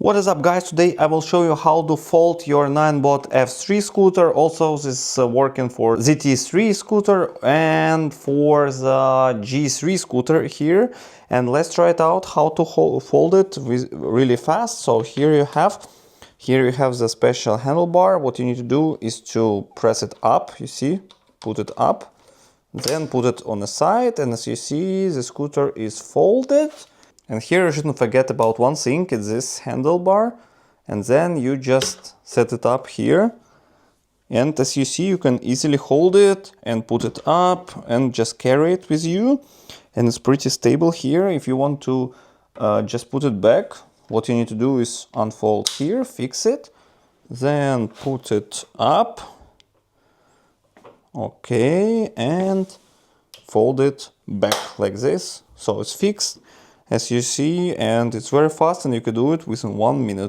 What is up, guys? Today I will show you how to fold your Ninebot F3 scooter. Also, this is working for ZT3 scooter and for the G3 scooter here. And let's try it out how to fold it really fast. So here you have the special handlebar. What you need to do is to press it up. You see, put it up, then put it on the side, and as you see, the scooter is folded. And here you shouldn't forget about one thing, it's this handlebar, and then you just set it up here. And as you see, you can easily hold it and put it up and just carry it with you. And it's pretty stable here. If you want to just put it back, what you need to do is unfold here, fix it, then put it up. Okay, and fold it back like this. So it's fixed, as you see, and it's very fast, and you can do it within 1 minute.